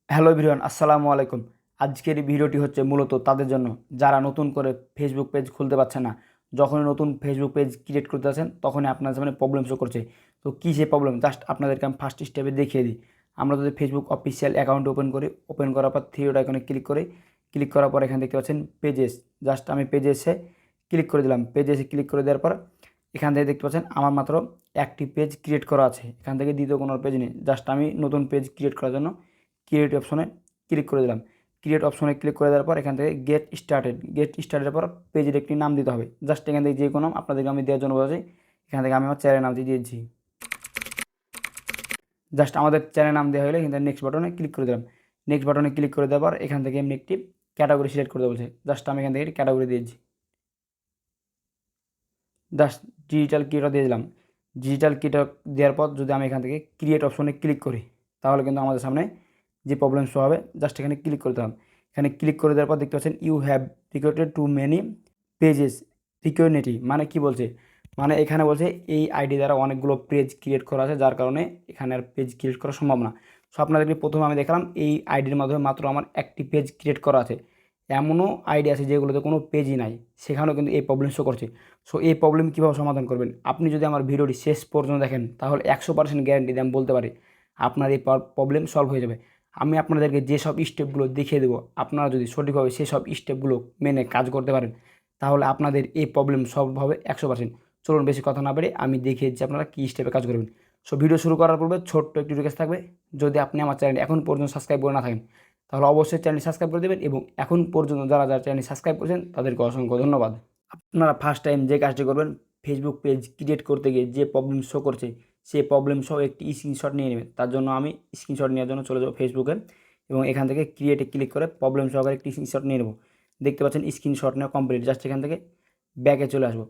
Hello everyone, আসসালামু আলাইকুম। আজকের এই ভিডিওটি হচ্ছে মূলত তাদের জন্য যারা নতুন করে ফেসবুক পেজ খুলতে পারছে না। যখনই নতুন ফেসবুক পেজ ক্রিয়েট করতে আছেন তখনই আপনার সামনে প্রবলেম শো করছে। তো কী সেই প্রবলেম, জাস্ট আপনাদেরকে আমি ফার্স্ট স্টেপে দেখিয়ে দিই। আমরা যদি ফেসবুক অফিসিয়াল অ্যাকাউন্ট ওপেন করি, ওপেন করার পর থ্রি ডট আইকনে ক্লিক করি, ক্লিক করার পর এখানে দেখতে পাচ্ছেন পেজেস। জাস্ট আমি পেজেসে ক্লিক করে দিলাম। পেজেসে ক্লিক করে দেওয়ার পর এখান থেকে দেখতে পাচ্ছেন আমার মাত্র একটি পেজ ক্রিয়েট করা আছে। এখান থেকে দ্বিতীয় কোনো পেজ নেই। জাস্ট আমি নতুন পেজ ক্রিয়েট করার জন্য ক্রিয়েট অপশনে ক্লিক করে দিলাম। ক্রিয়েট অপশনে ক্লিক করে দেওয়ার পর এখান থেকে গেট স্টার্টের পর পেজের একটি নাম দিতে হবে। জাস্ট এখান থেকে যে কোনো আপনাদেরকে আমি দেওয়ার জন্য বলেছি। এখান থেকে আমি আমার চ্যানেল নামটি দিয়েছি। জাস্ট আমাদের চ্যানেল নাম দেওয়া হলে এখান থেকে নেক্সট বাটনে ক্লিক করে দিলাম। নেক্সট বাটনে ক্লিক করে দেওয়ার পর এখান থেকে এমনি একটি ক্যাটাগরি সিলেক্ট করতে বলছে। জাস্ট আমি এখান থেকে ক্যাটাগরি দিয়েছি। জাস্ট ডিজিটাল কিটা দিয়ে দিলাম। ডিজিটাল কিটা দেওয়ার পর যদি আমি এখান থেকে ক্রিয়েট অপশনে ক্লিক করি তাহলে কিন্তু আমাদের সামনে যে প্রবলেম শো হবে, জাস্ট এখানে ক্লিক করে দিলাম। এখানে ক্লিক করে দেওয়ার পর দেখতে পাচ্ছেন you have requested too many pages security. মানে কি বলছে, মানে এখানে বলছে এই আইডি দ্বারা অনেকগুলো পেজ ক্রিয়েট করা আছে, যার কারণে এখানে আর পেজ ক্রিয়েট করা সম্ভব না। সো আপনাদেরকে প্রথমে আমি দেখালাম এই আইডির মাধ্যমে মাত্র আমার একটি পেজ ক্রিয়েট করা আছে। এমনও আইডি আছে যেগুলোতে কোনো পেজই নাই, সেখানেও কিন্তু এই প্রবলেম শো করছে। সো এই প্রবলেম কীভাবে সমাধান করবেন, আপনি যদি আমার ভিডিওটি শেষ পর্যন্ত দেখেন তাহলে 100% গ্যারান্টি দিয়ে আমি বলতে পারি আপনার এই প্রবলেম সলভ হয়ে যাবে। আমি আপনাদেরকে যেসব স্টেপগুলো দেখিয়ে দেবো, আপনারা যদি সঠিকভাবে সেসব স্টেপগুলো মেনে কাজ করতে পারেন তাহলে আপনাদের এই প্রবলেম সলভ হবে 100%। চলুন বেশি কথা না বেড়ে আমি দেখিয়ে দিচ্ছি আপনারা কী স্টেপে কাজ করবেন। সো ভিডিও শুরু করার পূর্বে ছোট্ট একটি রিকোয়েস্ট থাকবে, যদি আপনি আমার চ্যানেল এখন পর্যন্ত সাবস্ক্রাইব করে না থাকেন তাহলে অবশ্যই চ্যানেলটি সাবস্ক্রাইব করে দেবেন, এবং এখন পর্যন্ত যারা যারা চ্যানেল সাবস্ক্রাইব করেছেন তাদেরকে অসংখ্য ধন্যবাদ। আপনারা ফার্স্ট টাইম যে কাজটি করবেন, ফেসবুক পেজ ক্রিয়েট করতে গিয়ে যে প্রবলেম শো করছে সেই প্রবলেম সহ একটি স্ক্রিনশট নিয়ে নেবেন। তার জন্য আমি স্ক্রিনশট নেওয়ার জন্য চলে যাবো ফেসবুকে, এবং এখান থেকে ক্রিয়েটে ক্লিক করে প্রবলেম সহকারে একটি স্ক্রিনশট নিয়ে নেবো। দেখতে পাচ্ছেন স্ক্রিনশট নেওয়া কমপ্লিট। জাস্ট এখান থেকে ব্যাকে চলে আসবো।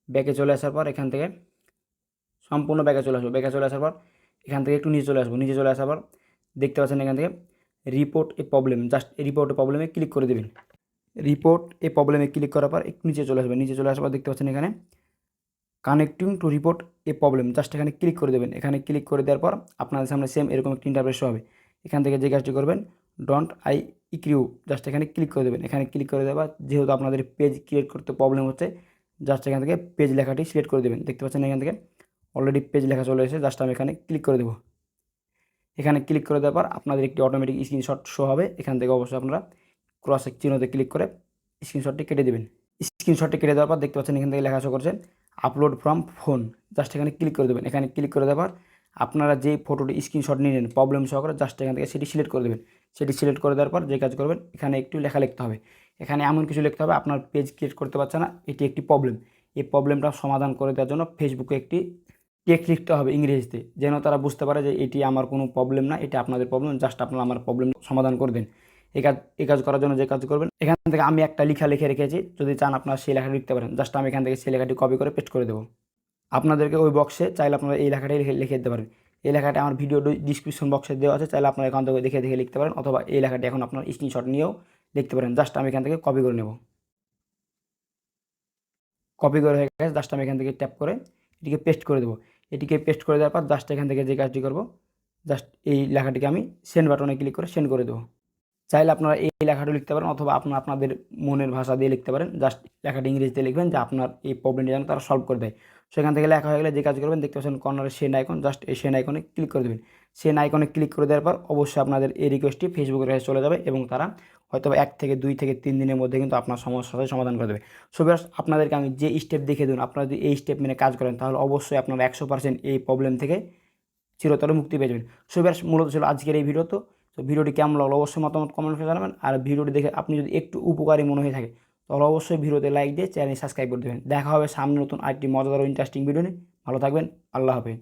ব্যাকে চলে আসার পর এখান থেকে সম্পূর্ণ ব্যাকে চলে আসবো। ব্যাকে চলে আসার পর এখান থেকে একটু নিচে চলে আসবো। নিচে চলে আসার পর দেখতে পাচ্ছেন এখান থেকে রিপোর্ট এ প্রবলেম। জাস্ট এই রিপোর্ট এ প্রবলেমে ক্লিক করে দেবেন। রিপোর্ট এই প্রবলেমে ক্লিক করার পর একটু নিচে চলে আসবেন। নিচে চলে আসার পর দেখতে পাচ্ছেন এখানে connecting to report A problem. Just এখানে ক্লিক করে দেবেন। এখানে ক্লিক করে দেওয়ার পর আপনাদের সামনে সেম এরকম একটি ইন্টারফেস হবে। এখান থেকে যে কাজটি করবেন, ডোন্ট আই ইক্রিউ, জাস্ট এখানে ক্লিক করে দেবেন। এখানে ক্লিক করে দেওয়ার যেহেতু আপনাদের পেজ ক্রিয়েট করতে প্রবলেম হচ্ছে, জাস্ট এখান থেকে পেজ লেখাটি সিলেক্ট করে দেবেন। দেখতে পাচ্ছেন এখান থেকে অলরেডি পেজ লেখা চলে এসেছে। জাস্ট আমি এখানে ক্লিক করে দেবো। এখানে ক্লিক করে দেওয়ার পর আপনাদের একটি অটোমেটিক স্ক্রিনশট শো হবে। এখান থেকে অবশ্যই আপনারা ক্রস চিহ্নতে ক্লিক করে স্ক্রিনশটটি কেটে দেবেন। স্ক্রিনশটটি কেটে দেওয়ার পর দেখতে পাচ্ছেন এখান থেকে লেখা শো করছে আপলোড ফ্রম ফোন। জাস্ট এখানে ক্লিক করে দেবেন। এখানে ক্লিক করে দেওয়ার পর আপনারা যে ফটোটি স্ক্রিনশট নিলেন প্রবলেম সহকারে, জাস্ট এখান থেকে সেটি সিলেক্ট করে দেবেন। সেটি সিলেক্ট করে দেওয়ার পর যে কাজ করবেন, এখানে একটু লেখা লিখতে হবে। এখানে এমন কিছু লিখতে হবে, আপনার পেজ ক্রিয়েট করতে পারছে না, এটি একটি প্রবলেম। এই প্রবলেমটা সমাধান করে দেওয়ার জন্য ফেসবুকে একটি টেক্সট লিখতে হবে ইংরেজিতে, যেন তারা বুঝতে পারে যে এটি আমার কোনো প্রবলেম না, এটা আপনাদের প্রবলেম। জাস্ট আপনারা আমার প্রবলেম সমাধান করে দেন। এই কাজ করার জন্য যে কাজ করবেন, এখান থেকে আমি একটা লেখা লিখে রেখেছি, যদি চান আপনারা সেই লেখাটি লিখতে পারেন। জাস্ট আমি এখান থেকে সেই লেখাটি কপি করে পেস্ট করে দেবো। আপনাদেরকে ওই বক্সে চাইলে আপনারা এই লেখাটাই লিখে দিতে পারেন। এই লেখাটা আমার ভিডিও ডিসক্রিপশন বক্সে দেওয়া আছে, চাইলে আপনারা এখান থেকে দেখে দেখে লিখতে পারেন, অথবা এই লেখাটি এখন আপনার স্ক্রিনশট নিয়েও লিখতে পারেন। জাস্ট আমি এখান থেকে কপি করে নেব। কপি করে হয়ে গেছে। জাস্ট আমি এখান থেকে ট্যাপ করে এটিকে পেস্ট করে দেবো। এটিকে পেস্ট করে দেওয়ার পর জাস্ট এখান থেকে যে কাজটি করব, জাস্ট এই লেখাটিকে আমি সেন্ড বাটনে ক্লিক করে সেন্ড করে দেবো। চাইলে আপনারা এই লেখাটি লিখতে পারেন, অথবা আপনাদের মনের ভাষা দিয়ে লিখতে পারেন। জাস্ট লেখাটি ইংরেজিতে লিখবেন যে আপনার এই প্রবলেমটি যেন তারা সলভ করে দেয়। সেখান থেকে লেখা হয়ে গেলে যে কাজ করবেন, দেখতে পাচ্ছেন কর্নারে সেন্ড আইকন, জাস্ট এই সেন্ড আইকনে ক্লিক করে দেবেন। সেন্ড আইকনে ক্লিক করে দেওয়ার পর অবশ্যই আপনাদের এই রিকোয়েস্টটি ফেসবুকের কাছে চলে যাবে, এবং তারা হয়তো 1 থেকে 2 থেকে 3 দিনের মধ্যে কিন্তু আপনার সমস্যার সমাধান করে দেবে। সো ভিউয়ার্স, আপনাদেরকে আমি যে স্টেপ দেখিয়ে দিন, আপনারা যদি এই স্টেপ মেনে কাজ করেন তাহলে অবশ্যই আপনারা 100% এই প্রবলেম থেকে চিরতরে মুক্তি পেয়ে যাবেন। সো ভিউয়ার্স, মূলত ছিল আজকের এই ভিডিও। তো ভিডিওটি কেমন লাগলো অবশ্যই মতামত কমেন্ট করে জানাবেন। আর ভিডিওটি দেখে আপনি যদি একটু উপকারী মনে হয়ে থাকে তাহলে অবশ্যই ভিডিওতে লাইক দিয়ে চ্যানেল সাবস্ক্রাইব করে দেবেন। দেখা হবে সামনে নতুন আরেকটি মজাদার ও ইন্টারেস্টিং ভিডিও নিয়ে। ভালো থাকবেন। আল্লাহ হাফেজ।